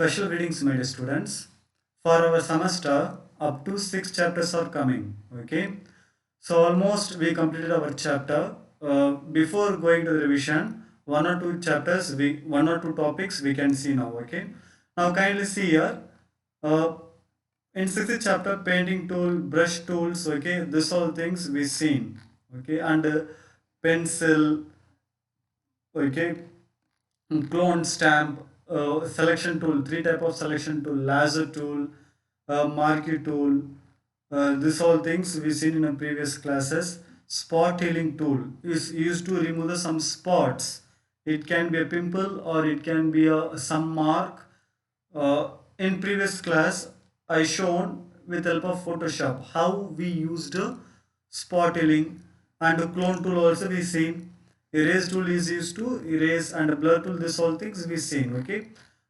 Special greetings, my dear students. For our semester, up to 6 chapters are coming. Okay, so almost we completed our chapter. Before going to the revision, one or two topics we can see now. Okay, now kindly see here. Uh, in sixth chapter, painting tool, brush tools. Okay, this all things we seen. Okay, and pencil. Okay, clone stamp, selection tool, three type of selection tool, laser tool, marquee tool, this all things we seen in the previous classes. Spot healing tool is used to remove some spots. It can be a pimple or it can be some mark. In previous class I shown with help of Photoshop how we used spot healing, and clone tool also we seen. Erase tool is used to erase, and blur tool, this all things we seen. Okay,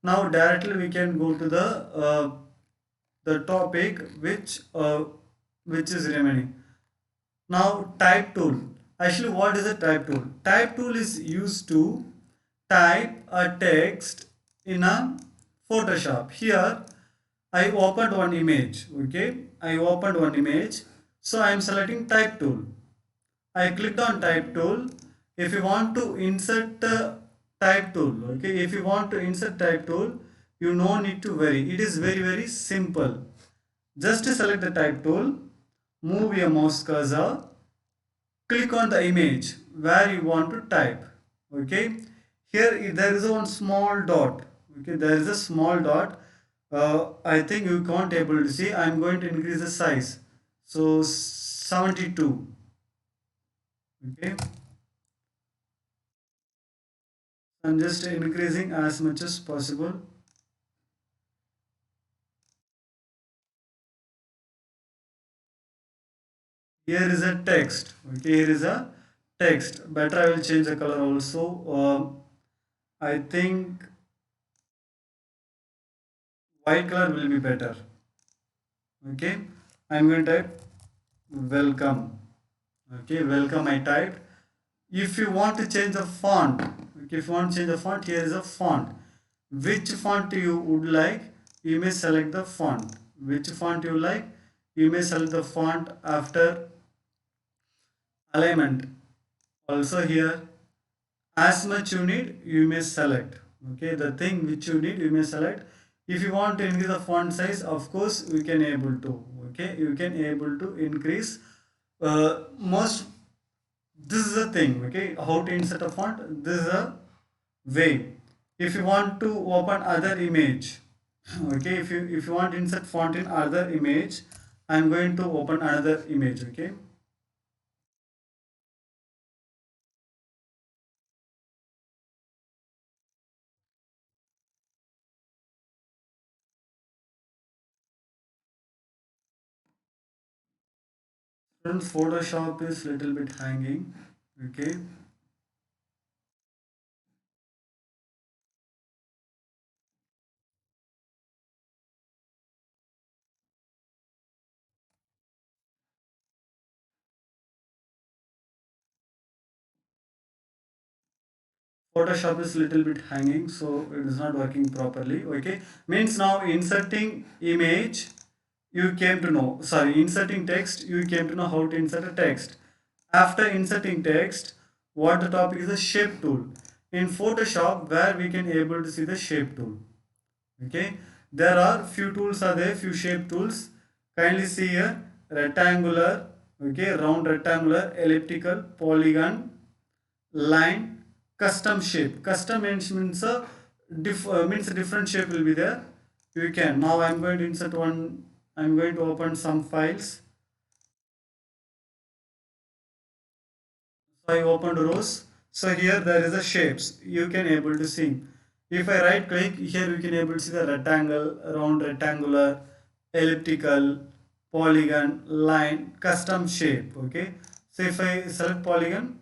now directly we can go to the topic which is remaining. Now type tool. Actually, what is a type tool? Type tool is used to type a text in a Photoshop. Here I opened one image. Okay, I opened one image. So I am selecting type tool. I clicked on type tool. If you want to insert type tool, okay, if you want to insert type tool, you no need to worry. It is very simple. Just select the type tool, move your mouse cursor, click on the image where you want to type. Okay, here there is one small dot. Okay, there is a small dot. I think you can't able to see. I'm going to increase the size, so 72. Okay, I'm just increasing as much as possible. Here is a text. Okay, here is a text. Better I will change the color also. I think white color will be better. Okay, I'm going to type welcome. Okay, welcome I typed. If you want to change the font, okay, if you want to change the font, here is a font. Which font you would like, you may select the font. Which font you like, you may select the font. After alignment also, here as much you need you may select. Okay, the thing which you need you may select. If you want to increase the font size, of course we can able to. Okay, you can able to increase most. This is a thing. Okay, how to insert a font, this is a way. If you want to open other image, okay, if you want to insert font in other image, I'm going to open another image. Okay, friends, Photoshop is little bit hanging. Okay, Photoshop is little bit hanging, so it is not working properly. Okay, means now inserting image, you came to know. Sorry, inserting text, you came to know how to insert a text. After inserting text, what the topic is the shape tool. In Photoshop, where we can able to see the shape tool. Okay, there are few tools are there, few shape tools. Kindly see here: rectangular, okay, round rectangular, elliptical, polygon, line, custom shape. Custom means means a different shape will be there. You can now. I'm going to insert one. I'm going to open some files. So I opened rows. So here there is a shapes. You can able to see. If I right click here, you can able to see the rectangle, round rectangular, elliptical, polygon, line, custom shape. Okay. So if I select polygon,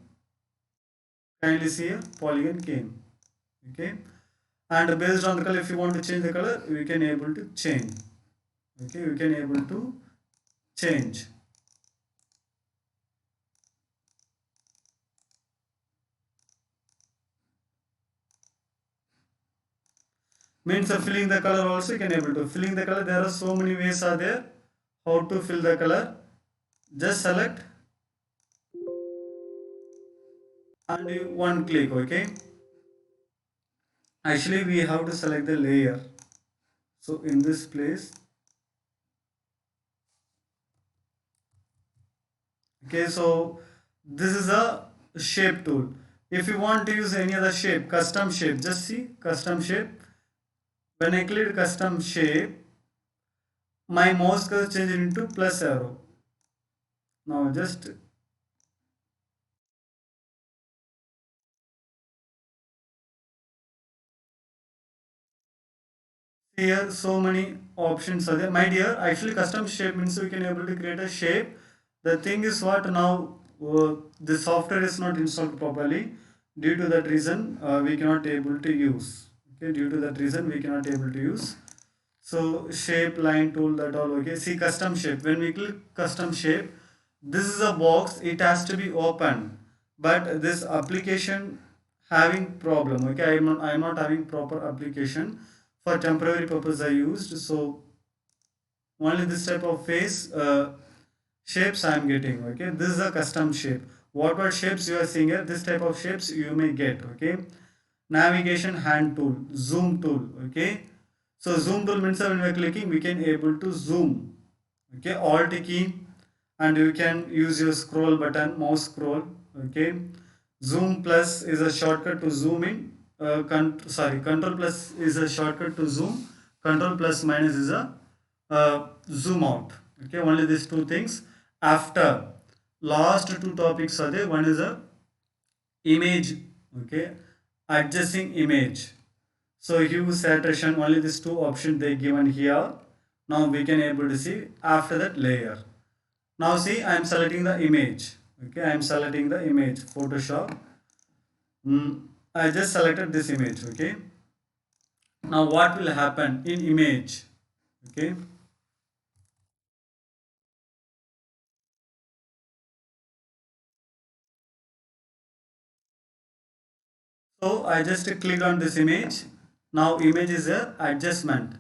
kindly see here polygon came. Okay, and based on the color, if you want to change the color, we can able to change. Okay, we can able to change. Means filling the color also you can able to. Filling the color, there are so many ways are there. How to fill the color? Just select and one click, okay? Actually, we have to select the layer. So in this place, okay, so this is a shape tool. If you want to use any other shape, custom shape, just see custom shape. When I click custom shape, my mouse cursor changes into plus arrow. Now just here so many options are there. My dear, actually custom shape means we can able to create a shape. The thing is what now the software is not installed properly. Due to that reason, we cannot able to use. Okay, due to that reason, we cannot able to use. So shape line tool, that all okay. See custom shape. When we click custom shape, this is a box. It has to be open. But this application having problem. Okay, I'm not having proper application. For temporary purpose I used. So only this type of face shapes I am getting. Okay, this is a custom shape. What shapes you are seeing here? This type of shapes you may get. Okay, navigation hand tool, zoom tool. Okay, so zoom tool means when we are clicking we can able to zoom. Okay, alt key, and you can use your scroll button, mouse scroll. Okay, zoom plus is a shortcut to zoom in. Control plus is a shortcut to zoom. Control plus minus is a zoom out. Okay, only these two things. After last two topics are there. One is a image. Okay, adjusting image. So hue, saturation, only these two options they given here. Now we can able to see after that layer. Now see I am selecting the image. Okay, I am selecting the image. Photoshop. I just selected this image. Okay. Now what will happen in image? Okay. So I just click on this image. Now image is a adjustment.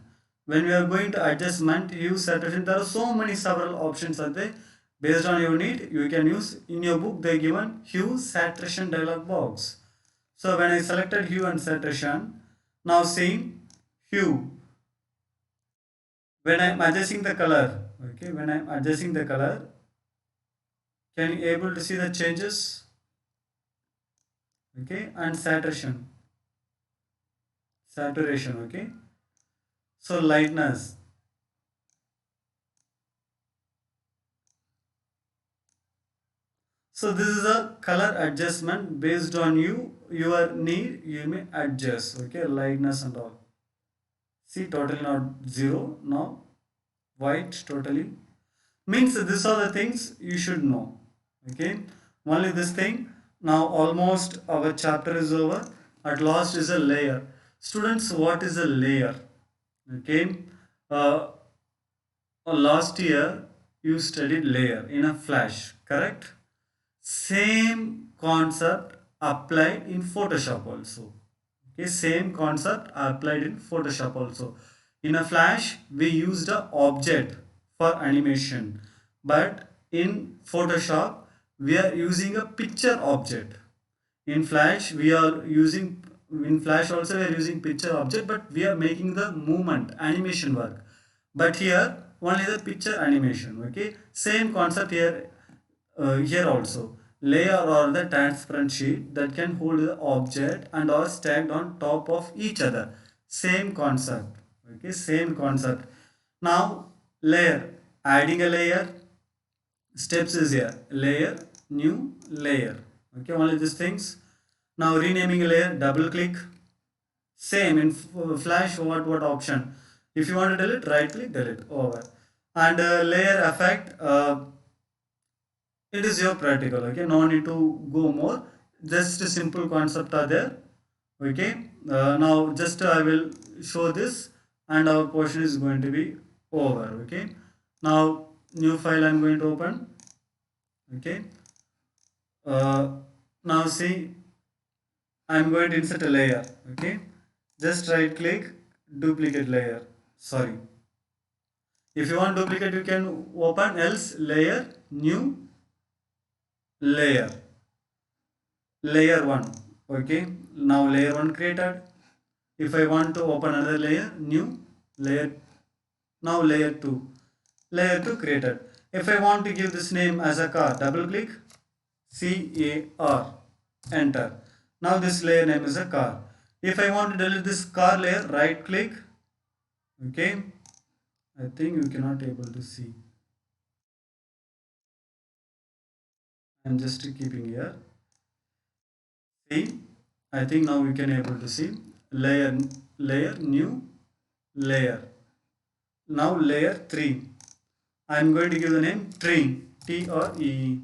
When we are going to adjustment, use saturation, there are so many several options are there. Based on your need, you can use in your book they given hue saturation dialog box. So when I selected hue and saturation, now see hue. When I am adjusting the color, okay, when I am adjusting the color, can you able to see the changes? Okay, and saturation, okay. So lightness. So this is a color adjustment based on your need, you may adjust, okay, lightness and all. See, totally not zero now, white totally. Means these are the things you should know, okay. Only this thing. Now almost our chapter is over. At last is a layer. Students, what is a layer? Okay. Uh, Last year you studied layer in a flash, correct? Same concept applied in Photoshop also. Okay, same concept applied in Photoshop also. In a flash we used a object for animation, but in Photoshop we are using a picture object. In flash we are using, in flash also we are using picture object, but we are making the movement animation work. But here only the picture animation. Okay, same concept here. Here also layer or the transparent sheet that can hold the object and are stacked on top of each other. Same concept. Okay, same concept. Now layer, adding a layer, steps is here, layer, new layer. Okay, only these things. Now renaming a layer, double click. Same in flash, what option? If you want to delete, right click, delete, over. And layer effect, it is your practical. Okay, no need to go more, just a simple concept are there. Okay, now just I will show this and our portion is going to be over. Okay, now new file I'm going to open. Okay, now see I'm going to insert a layer. Okay, just right click, duplicate layer, sorry. If you want duplicate, you can open else layer, new layer, layer 1. Okay, now layer 1 created. If I want to open another layer, new layer, now layer 2, layer 2 created. If I want to give this name as a car, double click, CAR, enter. Now this layer name is a car. If I want to delete this car layer, right click. Okay, I think you cannot able to see. I'm just keeping here. See, I think now we can able to see layer, layer, new layer. Now layer 3. I'm going to give the name tree, Tree,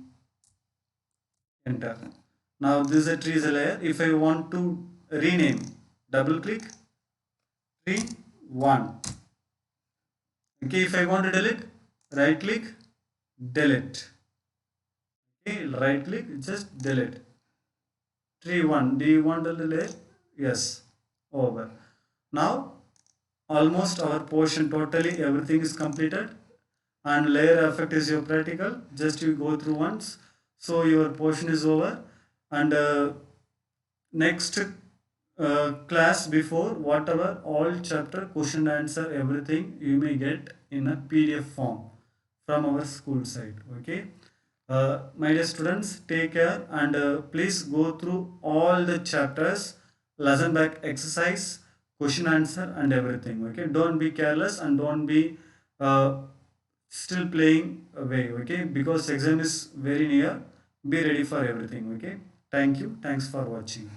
enter. Now this is a tree is a layer. If I want to rename, double click, tree 1. Okay, if I want to delete, right click, delete. Okay, right click, just delete. Tree 1, do you want to delete? Yes, over. Now almost our portion totally everything is completed, and layer effect is your practical, just you go through once, so your portion is over. And next class, before whatever all chapter question answer everything you may get in a PDF form from our school site. Okay, my dear students, take care, and please go through all the chapters, lesson back exercise, question answer and everything. Okay, don't be careless and don't be still playing away. Okay, because exam is very near, be ready for everything. Okay, thank you, thanks for watching.